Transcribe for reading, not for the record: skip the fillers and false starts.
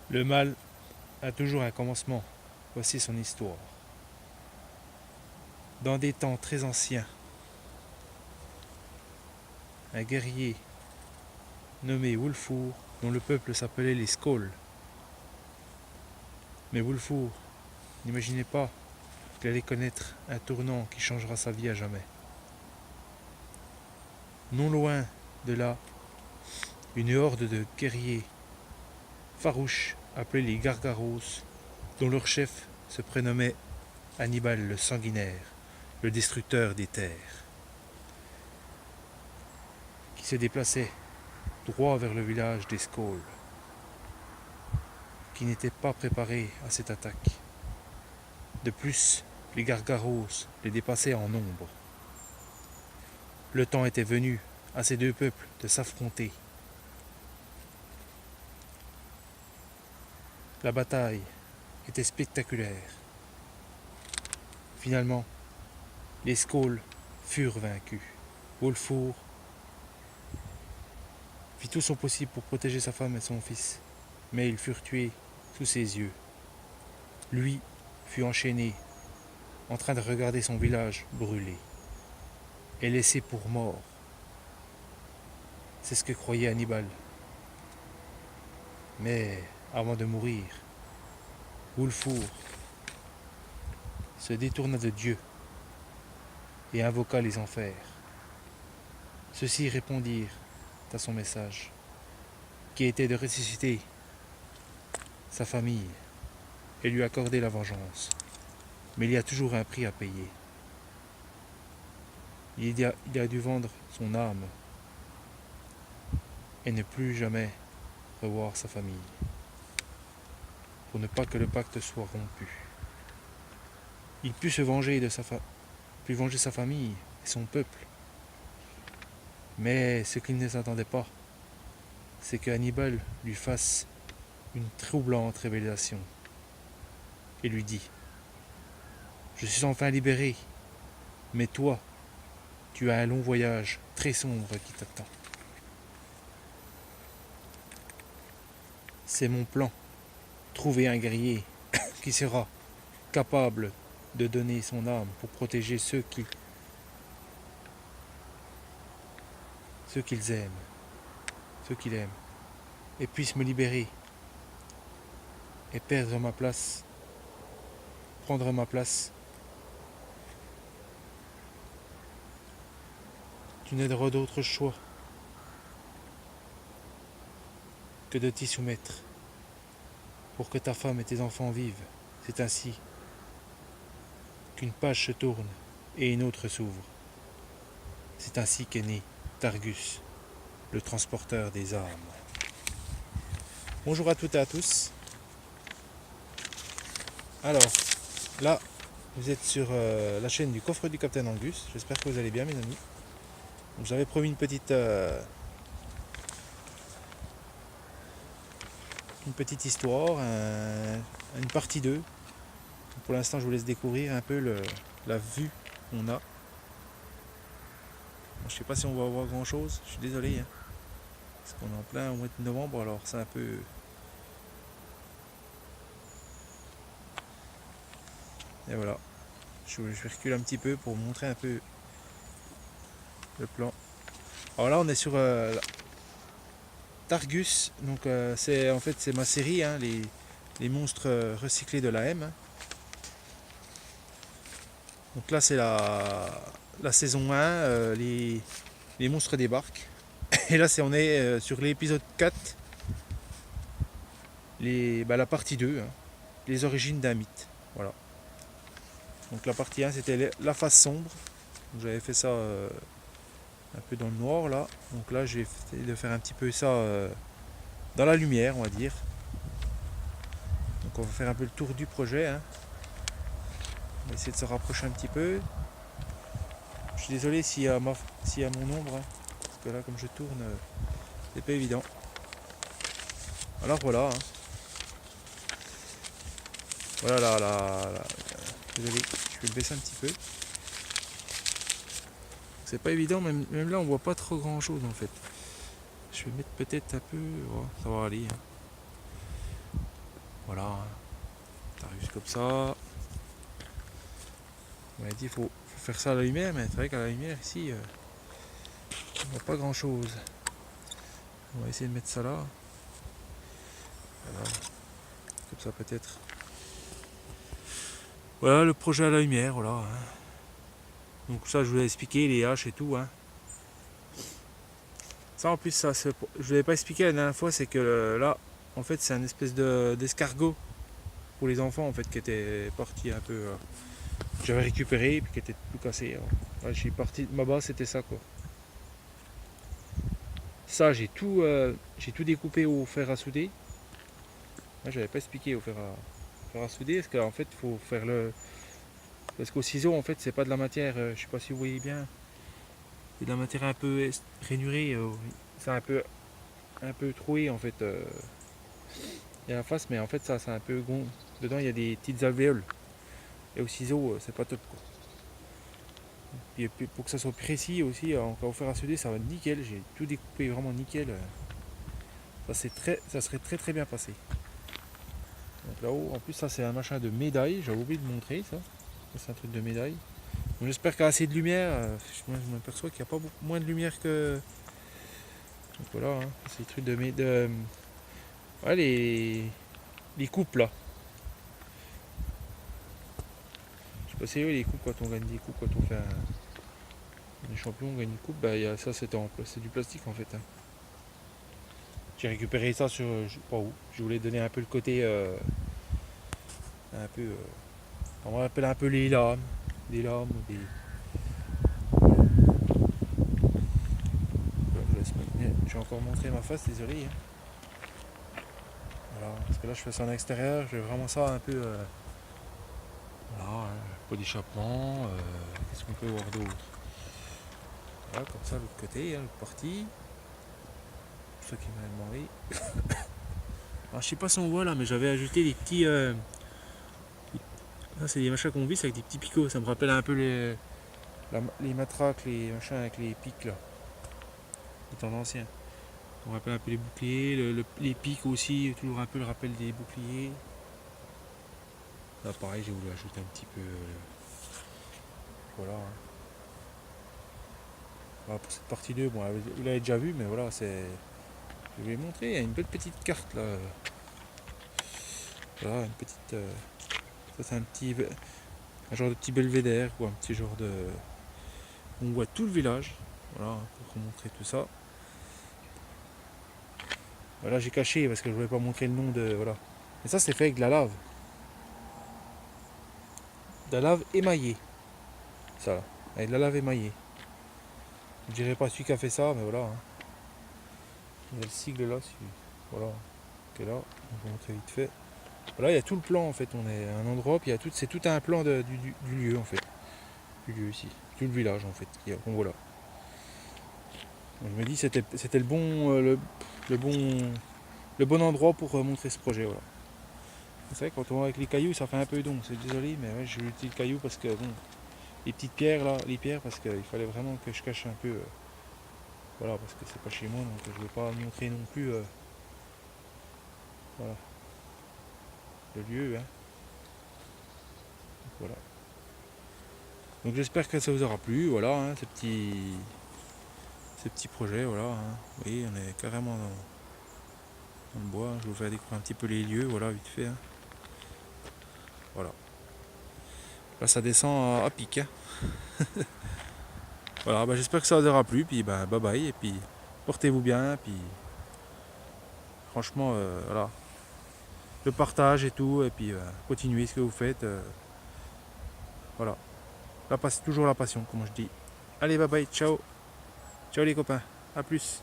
Le mal a toujours un commencement. Voici son histoire. Dans des temps très anciens, un guerrier nommé Wulfur, dont le peuple s'appelait les Skalls. Mais Wulfur n'imaginait pas qu'il allait connaître un tournant qui changera sa vie à jamais. Non loin de là, une horde de guerriers farouches appelés les Gargaros, dont leur chef se prénommait Hannibal le Sanguinaire, le destructeur des terres, qui se déplaçait droit vers le village des Skalls, qui n'était pas préparé à cette attaque. De plus, les Gargaros les dépassaient en nombre. Le temps était venu à ces deux peuples de s'affronter. La bataille était spectaculaire. Finalement, les Skalls furent vaincus. Wulfur fit tout son possible pour protéger sa femme et son fils, mais ils furent tués sous ses yeux. Lui fut enchaîné, en train de regarder son village brûler, et laissé pour mort. C'est ce que croyait Hannibal. Mais avant de mourir, Wulfur se détourna de Dieu et invoqua les enfers. Ceux-ci répondirent à son message, qui était de ressusciter sa famille et lui accorder la vengeance. Mais il y a toujours un prix à payer. Il a dû vendre son âme et ne plus jamais revoir sa famille, pour ne pas que le pacte soit rompu. Il put se venger put venger sa famille et son peuple. Mais ce qu'il ne s'attendait pas, c'est que Hannibal lui fasse une troublante révélation et lui dit: Je suis enfin libéré, mais toi, tu as un long voyage très sombre qui t'attend. C'est mon plan, trouver un guerrier qui sera capable de donner son âme pour protéger ceux qu'ils aiment, ceux qu'il aime, et puisse me libérer et prendre ma place. Tu n'auras d'autre choix que de t'y soumettre pour que ta femme et tes enfants vivent. C'est ainsi qu'une page se tourne et une autre s'ouvre. C'est ainsi qu'est né Targus, le transporteur des âmes. Bonjour à toutes et à tous. Alors, là, vous êtes sur la chaîne du coffre du Capitaine Angus. J'espère que vous allez bien, mes amis. Donc, j'avais promis une petite histoire, une partie 2. Pour l'instant, je vous laisse découvrir un peu la vue qu'on a. Bon, je ne sais pas si on va voir grand chose, je suis désolé. Parce qu'on est en plein au mois de novembre, alors c'est un peu... Et voilà. Je vais reculer un petit peu pour vous montrer un peu le plan. Alors là, on est sur Targus. Donc c'est ma série, les monstres recyclés de la M. Donc là, c'est la saison 1, les monstres débarquent. Et là, on est sur l'épisode 4, la partie 2, les origines d'un mythe. Voilà. Donc la partie 1, c'était la face sombre. J'avais fait ça un peu dans le noir là. Donc là, j'ai essayé de faire un petit peu ça dans la lumière, on va dire. Donc on va faire un peu le tour du projet. On va essayer de se rapprocher un petit peu. Je suis désolé s'il y a mon ombre, parce que là, comme je tourne, c'est pas évident. Alors voilà. Voilà là. Désolé, je vais le baisser un petit peu. C'est pas évident, même là on voit pas trop grand chose en fait. Je vais mettre peut-être un peu, ça va aller. Voilà, hein. T'arrives juste comme ça. On m'a dit faut faire ça à la lumière, mais c'est vrai qu'à la lumière ici, on voit pas grand chose. On va essayer de mettre ça là. Voilà. Comme ça peut-être. Voilà le projet à la lumière, voilà, hein. Donc ça je vous ai expliqué les haches et tout, hein. Ça en plus ça je ne l'avais pas expliqué la dernière fois, c'est que là en fait c'est un espèce d'escargot pour les enfants en fait qui était parti un peu, que j'avais récupéré et puis qui était tout cassé. Alors, là, j'ai parti ma base, c'était ça quoi. Ça j'ai tout découpé au fer à souder. Là j'avais pas expliqué au fer à souder parce qu'en fait il faut faire le. Parce qu'au ciseau en fait c'est pas de la matière, je sais pas si vous voyez bien. C'est de la matière un peu rainurée, c'est un peu troué en fait. Il y a la face, mais en fait ça c'est un peu gond. Dedans il y a des petites alvéoles. Et au ciseau c'est pas top quoi. Et puis, pour que ça soit précis aussi, encore au fer à souder ça va nickel. J'ai tout découpé vraiment nickel. Ça serait très très bien passé. Donc là-haut, en plus ça c'est un machin de médaille, j'avais oublié de montrer ça. Ça c'est un truc de médaille. Donc j'espère qu'il y a assez de lumière. Je m'aperçois qu'il n'y a pas beaucoup moins de lumière que. Donc voilà, hein, c'est des trucs ouais, les coupes là. Je sais pas si les coupes quand on gagne des coupes, quand on fait un champion, on gagne une coupe, bah ça c'est du plastique en fait, hein. J'ai récupéré ça sur je sais pas où. Je voulais donner un peu le côté un peu on va appeler un peu les lames. Des lames, des. Je vais encore montrer ma face, désolé, hein. Voilà, parce que là je fais ça en extérieur, je vais vraiment ça un peu. Voilà, hein, pot d'échappement, qu'est-ce qu'on peut voir d'autre? Voilà, comme ça, l'autre côté, hein, l'autre partie. Pour ceux qui m'avaient demandé. Alors, je sais pas si on voit là, mais j'avais ajouté des petits. Ça, c'est des machins qu'on visse avec des petits picots. Ça me rappelle un peu les matraques, les machins avec les pics là. Les temps anciens. Ça me rappelle un peu les boucliers, les pics aussi, toujours un peu le rappel des boucliers. Là, pareil, j'ai voulu ajouter un petit peu. Voilà, hein. Voilà, pour cette partie 2, bon, vous l'avez déjà vu, mais voilà, c'est. Je vais vous montrer, il y a une belle petite carte là. Voilà, une petite. Ça c'est un genre de petit belvédère ou un petit genre de. On voit tout le village. Voilà, pour vous montrer tout ça. Voilà, j'ai caché parce que je voulais pas montrer le nom de. Voilà. Et ça c'est fait avec de la lave. De la lave émaillée. Ça là. Avec de la lave émaillée. Je dirais pas celui qui a fait ça, mais voilà, hein. Il y a le sigle là, voilà. Qui est là. On va montrer vite fait. Voilà, il y a tout le plan en fait. On est à un endroit, puis c'est tout un plan du lieu en fait. Du lieu ici. Tout le village en fait. On voit là. Donc, je me dis c'était le bon endroit pour montrer ce projet. Voilà. C'est vrai quand on voit avec les cailloux ça fait un peu don, c'est désolé, mais ouais, j'ai utilisé le caillou parce que bon, les petites pierres là, les pierres parce qu'il fallait vraiment que je cache un peu. Voilà, parce que c'est pas chez moi, donc je ne vais pas montrer non plus voilà, le lieu. Hein. Donc, voilà. Donc j'espère que ça vous aura plu, voilà, hein, ces petits projets, voilà. Hein. Vous voyez, on est carrément dans le bois. Je vais vous faire découvrir un petit peu les lieux, voilà, vite fait. Hein. Voilà. Là ça descend à pic. Hein. Voilà, bah, j'espère que ça vous aura plu, puis bah, bye bye, et puis portez-vous bien, puis franchement, voilà, le partage et tout, et puis continuez ce que vous faites, voilà, toujours la passion, comme je dis. Allez, bye bye, ciao, ciao les copains, à plus.